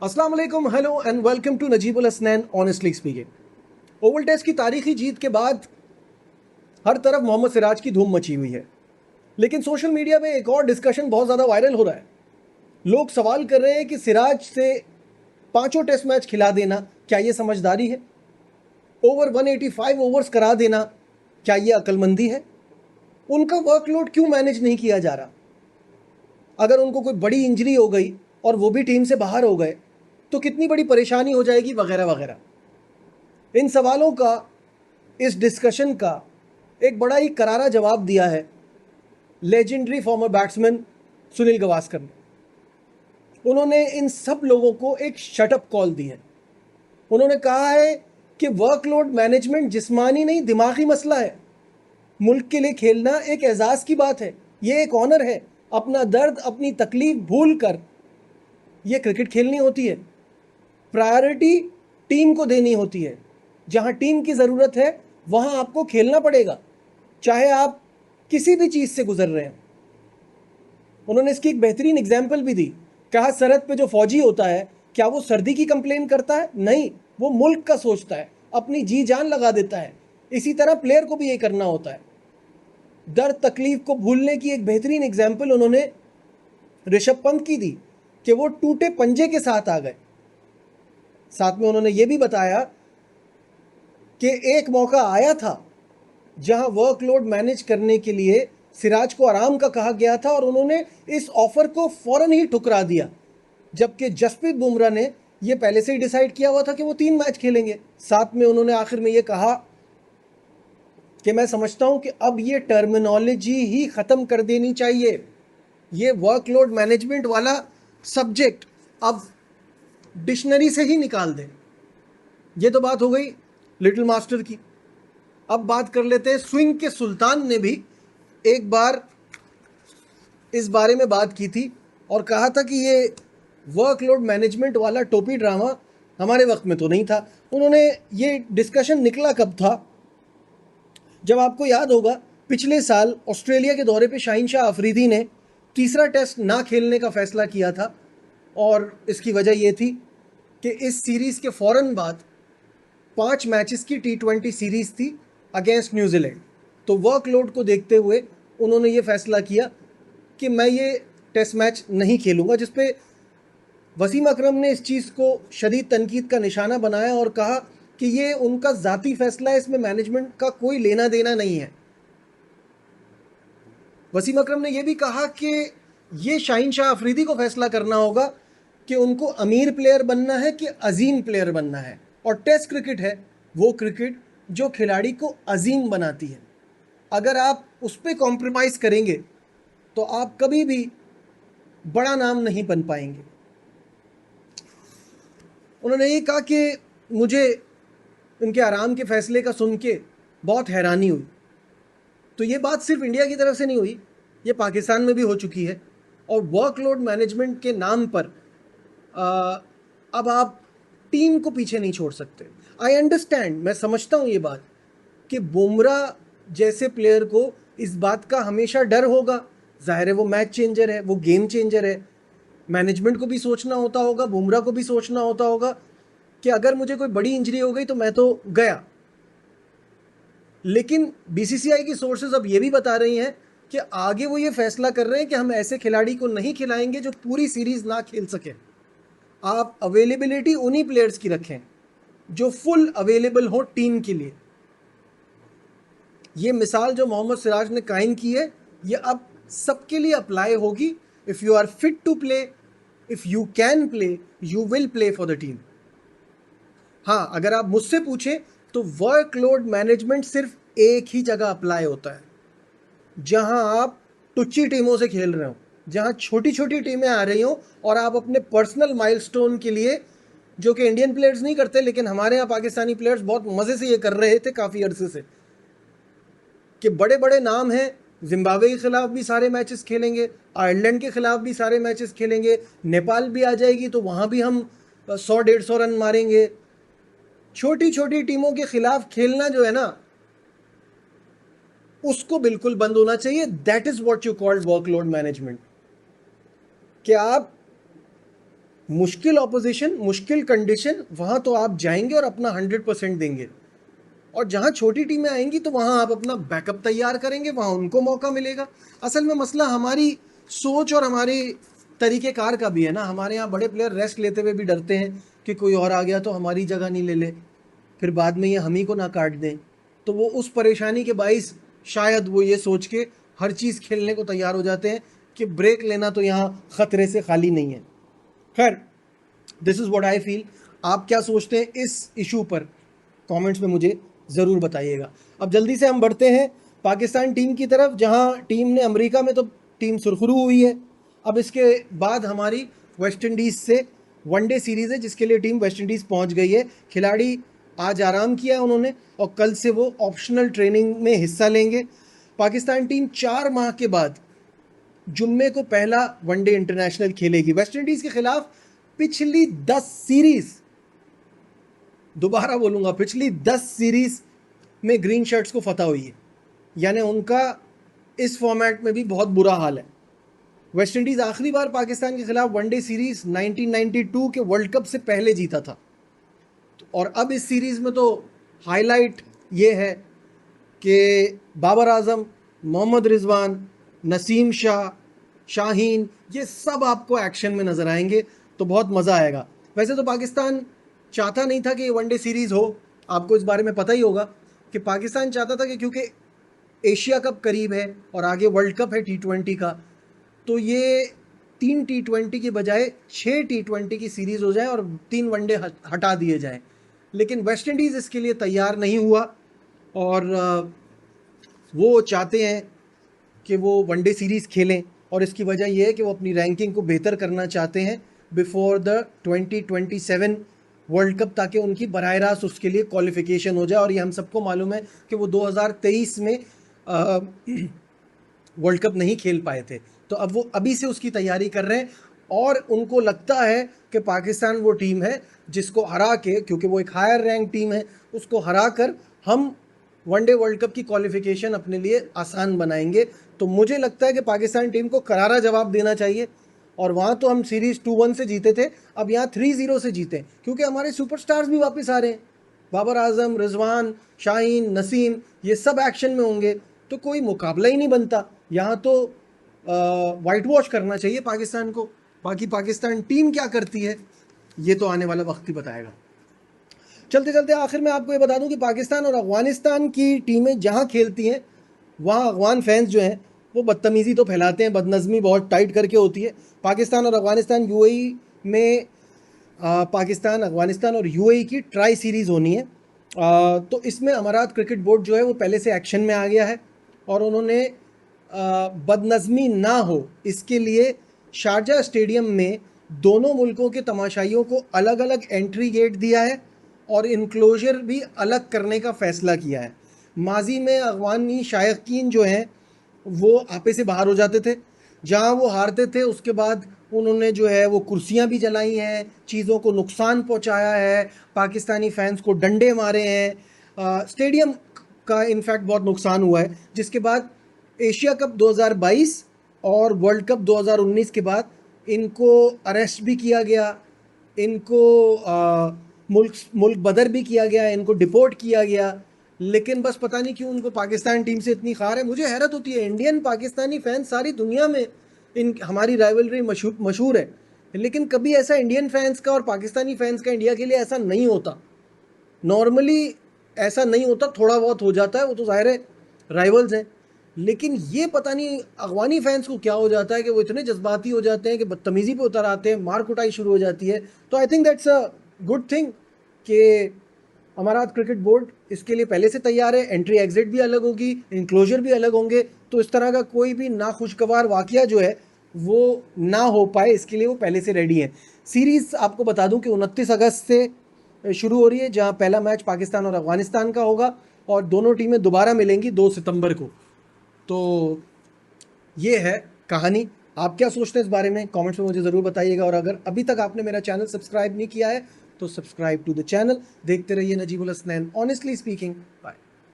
अस्सलाम वालेकुम, hello and welcome to Najibul Hasnain honestly speaking. Oval test की तारीखी जीत के बाद हर तरफ मोहम्मद सिराज की धूम मची हुई है, लेकिन सोशल मीडिया में एक और डिस्कशन बहुत ज़्यादा वायरल हो रहा है। लोग सवाल कर रहे हैं कि सिराज से पांचों टेस्ट मैच खिला देना क्या ये समझदारी है? ओवर 185 ओवर्स करा देना क्या ये अक्लमंदी है? उनका वर्कलोड क्यों मैनेज नहीं किया जा रहा? अगर उनको कोई बड़ी इंजरी हो गई और वो भी टीम से बाहर हो गए तो कितनी बड़ी परेशानी हो जाएगी, वगैरह वगैरह। इन सवालों का, इस डिस्कशन का एक बड़ा ही करारा जवाब दिया है legendary farmer batsman Sunil Gavaskar ने। उन्होंने इन सब लोगों को एक शटअप कॉल दी है। उन्होंने कहा है कि वर्कलोड मैनेजमेंट जिस्मानी नहीं, दिमागी मसला है। मुल्क के लिए खेलना एक एजाज़ की बात है, ये एक ऑनर है। अपना दर्द, अपनी तकलीफ भूल कर ये क्रिकेट खेलनी होती है। प्रायोरिटी टीम को देनी होती है। जहां टीम की ज़रूरत है वहां आपको खेलना पड़ेगा, चाहे आप किसी भी चीज़ से गुजर रहे हैं। उन्होंने इसकी एक बेहतरीन एग्जाम्पल भी दी। कहा, सरहद पे जो फौजी होता है क्या वो सर्दी की कंप्लेन करता है? नहीं, वो मुल्क का सोचता है, अपनी जी जान लगा देता है। इसी तरह प्लेयर को भी ये करना होता है। दर्द तकलीफ को भूलने की एक बेहतरीन एग्जाम्पल उन्होंने ऋषभ पंत की दी कि वो टूटे पंजे के साथ आ गए। साथ में उन्होंने ये भी बताया कि एक मौका आया था जहां वर्कलोड मैनेज करने के लिए सिराज को आराम का कहा गया था और उन्होंने इस ऑफर को फौरन ही ठुकरा दिया, जबकि जसप्रीत बुमराह ने यह पहले से ही डिसाइड किया हुआ था कि वो 3 मैच खेलेंगे। साथ में उन्होंने आखिर में यह कहा कि मैं समझता हूं कि अब ये टर्मिनोलॉजी ही ख़त्म कर देनी चाहिए, ये वर्कलोड मैनेजमेंट वाला सब्जेक्ट अब डिक्शनरी से ही निकाल दें। ये तो बात हो गई लिटिल मास्टर की। अब बात कर लेते हैं, स्विंग के सुल्तान ने भी एक बार इस बारे में बात की थी और कहा था कि ये वर्कलोड मैनेजमेंट वाला टोपी ड्रामा हमारे वक्त में तो नहीं था। उन्होंने ये डिस्कशन निकला कब था, जब आपको याद होगा पिछले साल ऑस्ट्रेलिया के दौरे पे शाहीन शाह अफरीदी ने तीसरा टेस्ट ना खेलने का फैसला किया था। और इसकी वजह यह थी कि इस सीरीज़ के फ़ौरन बाद 5 मैचेस की T20 सीरीज़ थी अगेंस्ट न्यूजीलैंड। तो वर्कलोड को देखते हुए उन्होंने ये फैसला किया कि मैं ये टेस्ट मैच नहीं खेलूँगा, जिस पे वसीम अकरम ने इस चीज़ को शदीद तनकीद का निशाना बनाया और कहा कि ये उनका ज़ाती फ़ैसला है, इसमें मैनेजमेंट का कोई लेना देना नहीं है। वसीम अकरम ने यह भी कहा कि ये शाहीन शाह अफरीदी को फैसला करना होगा कि उनको अमीर प्लेयर बनना है कि अजीम प्लेयर बनना है। और टेस्ट क्रिकेट है वो क्रिकेट जो खिलाड़ी को अजीम बनाती है। अगर आप उस पर कॉम्प्रोमाइज़ करेंगे तो आप कभी भी बड़ा नाम नहीं बन पाएंगे। उन्होंने ये कहा कि मुझे उनके आराम के फैसले का सुन के बहुत हैरानी हुई। तो ये बात सिर्फ इंडिया की तरफ से नहीं हुई, ये पाकिस्तान में भी हो चुकी है। और वर्कलोड मैनेजमेंट के नाम पर अब आप टीम को पीछे नहीं छोड़ सकते। आई अंडरस्टैंड, मैं समझता हूँ ये बात कि बुमराह जैसे प्लेयर को इस बात का हमेशा डर होगा। जाहिर है वो मैच चेंजर है, वो गेम चेंजर है। मैनेजमेंट को भी सोचना होता होगा, बुमराह को भी सोचना होता होगा कि अगर मुझे कोई बड़ी इंजरी हो गई तो मैं तो गया। लेकिन बीसीसीआई की सोर्सेज अब ये भी बता रही हैं कि आगे वो ये फैसला कर रहे हैं कि हम ऐसे खिलाड़ी को नहीं खिलाएंगे जो पूरी सीरीज ना खेल सके। आप अवेलेबिलिटी उन्हीं प्लेयर्स की रखें जो फुल अवेलेबल हो टीम के लिए। ये मिसाल जो मोहम्मद सिराज ने कायम की है, ये अब सबके लिए अप्लाई होगी। If you are fit to play, if you can play, you will play for the team. हाँ, अगर आप मुझसे पूछें तो वर्कलोड मैनेजमेंट सिर्फ एक ही जगह अप्लाई होता है, जहां आप टुच्ची टीमों से खेल रहे हो, जहां छोटी छोटी टीमें आ रही हो और आप अपने पर्सनल माइलस्टोन के लिए, जो कि इंडियन प्लेयर्स नहीं करते लेकिन हमारे यहाँ पाकिस्तानी प्लेयर्स बहुत मज़े से ये कर रहे थे काफ़ी अरसे से, कि बड़े बड़े नाम हैं, जिम्बाब्वे के ख़िलाफ़ भी सारे मैचेस खेलेंगे, आयरलैंड के ख़िलाफ़ भी सारे मैचेस खेलेंगे, नेपाल भी आ जाएगी तो वहाँ भी हम 100-150 रन मारेंगे। छोटी छोटी टीमों के खिलाफ खेलना जो है ना, उसको बिल्कुल बंद होना चाहिए। That is what you called workload management. कि आप मुश्किल ऑपोजिशन, मुश्किल कंडीशन, वहाँ तो आप जाएंगे और अपना 100% देंगे, और जहाँ छोटी टीमें आएंगी तो वहाँ आप अपना बैकअप तैयार करेंगे, वहाँ उनको मौका मिलेगा। असल में मसला हमारी सोच और हमारे तरीक़ेकार का भी है ना। हमारे यहाँ बड़े प्लेयर रेस्ट लेते हुए भी डरते हैं कि कोई और आ गया तो हमारी जगह नहीं ले ले, फिर बाद में ये हम ही को ना काट दें। तो वो उस परेशानी के बाइस शायद वो ये सोच के हर चीज़ खेलने को तैयार हो जाते हैं कि ब्रेक लेना तो यहाँ ख़तरे से खाली नहीं है। खैर, this is what I feel. आप क्या सोचते हैं इस इशू पर, कमेंट्स में मुझे ज़रूर बताइएगा। अब जल्दी से हम बढ़ते हैं पाकिस्तान टीम की तरफ, जहां टीम ने अमेरिका में तो टीम सुरखरू हुई है। अब इसके बाद हमारी वेस्ट इंडीज़ से वनडे सीरीज़ है, जिसके लिए टीम वेस्ट इंडीज़ पहुंच गई है। खिलाड़ी आज आराम किया उन्होंने और कल से वो ऑप्शनल ट्रेनिंग में हिस्सा लेंगे। पाकिस्तान टीम 4 माह के बाद जुम्मे को पहला वनडे इंटरनेशनल खेलेगी। वेस्ट इंडीज़ के खिलाफ पिछली 10 सीरीज़, दोबारा बोलूँगा, पिछली 10 सीरीज़ में ग्रीन शर्ट्स को फतह हुई है, यानी उनका इस फॉर्मेट में भी बहुत बुरा हाल है। वेस्ट इंडीज़ आखिरी बार पाकिस्तान के खिलाफ वनडे सीरीज़ 1992 के वर्ल्ड कप से पहले जीता था, और अब इस सीरीज़ में तो हाईलाइट ये है कि बाबर आजम, मोहम्मद रिजवान, नसीम शाह, शाहीन, ये सब आपको एक्शन में नज़र आएंगे, तो बहुत मज़ा आएगा। वैसे तो पाकिस्तान चाहता नहीं था कि वनडे सीरीज़ हो, आपको इस बारे में पता ही होगा कि पाकिस्तान चाहता था कि क्योंकि एशिया कप करीब है और आगे वर्ल्ड कप है T20 का, तो ये 3 T20 की बजाय 6 T20 की सीरीज़ हो जाए और 3 वनडे हटा दिए जाएं। लेकिन वेस्ट इंडीज़ इसके लिए तैयार नहीं हुआ, और वो चाहते हैं कि वो वनडे सीरीज़ खेलें, और इसकी वजह यह है कि वो अपनी रैंकिंग को बेहतर करना चाहते हैं बिफोर द 2027 वर्ल्ड कप, ताकि उनकी बराह रास्त उसके लिए क्वालिफिकेशन हो जाए। और ये हम सबको मालूम है कि वो 2023 में वर्ल्ड कप नहीं खेल पाए थे, तो अब वो अभी से उसकी तैयारी कर रहे हैं, और उनको लगता है कि पाकिस्तान वो टीम है जिसको हरा के, क्योंकि वो एक हायर रैंक टीम है, उसको हरा कर हम वनडे वर्ल्ड कप की क्वालिफिकेशन अपने लिए आसान बनाएंगे। तो मुझे लगता है कि पाकिस्तान टीम को करारा जवाब देना चाहिए, और वहाँ तो हम सीरीज़ 2-1 से जीते थे, अब यहाँ 3-0 से जीते, क्योंकि हमारे सुपरस्टार्स भी वापस आ रहे हैं। बाबर आजम, रिजवान, शाहीन, नसीम, ये सब एक्शन में होंगे, तो कोई मुकाबला ही नहीं बनता। यहाँ तो वाइट वॉश करना चाहिए पाकिस्तान को। बाकी पाकिस्तान टीम क्या करती है ये तो आने वाला वक्त ही बताएगा। चलते चलते आखिर में आपको ये बता दूं कि पाकिस्तान और अफ़गानिस्तान की टीमें जहाँ खेलती हैं वहाँ अफ़गान फैंस जो हैं वो बदतमीज़ी तो फैलाते हैं, बदनज़मी बहुत टाइट करके होती है। पाकिस्तान और अफ़गानिस्तान यूएई में पाकिस्तान, अफ़गानिस्तान और यूएई की ट्राई सीरीज़ होनी है। तो इसमें अमारात क्रिकेट बोर्ड जो है वो पहले से एक्शन में आ गया है, और उन्होंने बदनज़मी ना हो इसके लिए शारजा स्टेडियम में दोनों मुल्कों के तमाशाइयों को अलग अलग एंट्री गेट दिया है, और इनक्लोजर भी अलग करने का फ़ैसला किया है। माजी में अफ़गानी शायकीन जो हैं वो आपे से बाहर हो जाते थे, जहाँ वो हारते थे उसके बाद उन्होंने जो है वो कुर्सियाँ भी जलाई हैं, चीज़ों को नुकसान पहुँचाया है, पाकिस्तानी फ़ैंस को डंडे मारे हैं, स्टेडियम का इनफैक्ट बहुत नुकसान हुआ है। जिसके बाद एशिया कप 2022 और वर्ल्ड कप 2019 के बाद इनको अरेस्ट भी किया गया, इनको मुल्क बदर भी किया गया, इनको डिपोर्ट किया गया। लेकिन बस पता नहीं क्यों उनको पाकिस्तान टीम से इतनी खार है। मुझे हैरत होती है, इंडियन पाकिस्तानी फैंस सारी दुनिया में इन हमारी राइवलरी मशहूर है, लेकिन कभी ऐसा इंडियन फैंस का और पाकिस्तानी फैंस का इंडिया के लिए ऐसा नहीं होता। नॉर्मली ऐसा नहीं होता, थोड़ा बहुत हो जाता है, वो तो ज़ाहिर है राइवल्स हैं। लेकिन ये पता नहीं अफगानी फैंस को क्या हो जाता है कि वो इतने जज्बाती हो जाते हैं कि बदतमीज़ी पे उतर आते हैं, मार कुटाई शुरू हो जाती है। तो I think that's a good thing कि हमारा क्रिकेट बोर्ड इसके लिए पहले से तैयार है। एंट्री एग्जिट भी अलग होगी, इंक्लोजर भी अलग होंगे, तो इस तरह का कोई भी नाखुशगवार वाक़या जो है वो ना हो पाए, इसके लिए वो पहले से रेडी हैं। सीरीज़ आपको बता दूं कि 29 अगस्त से शुरू हो रही है, जहां पहला मैच पाकिस्तान और अफ़गानिस्तान का होगा, और दोनों टीमें दोबारा मिलेंगी 2 सितंबर को। तो ये है कहानी। आप क्या सोचते हैं इस बारे में, कमेंट्स में मुझे ज़रूर बताइएगा। और अगर अभी तक आपने मेरा चैनल सब्सक्राइब नहीं किया है तो सब्सक्राइब टू द चैनल। देखते रहिए Najibul Hasnain honestly speaking. Bye.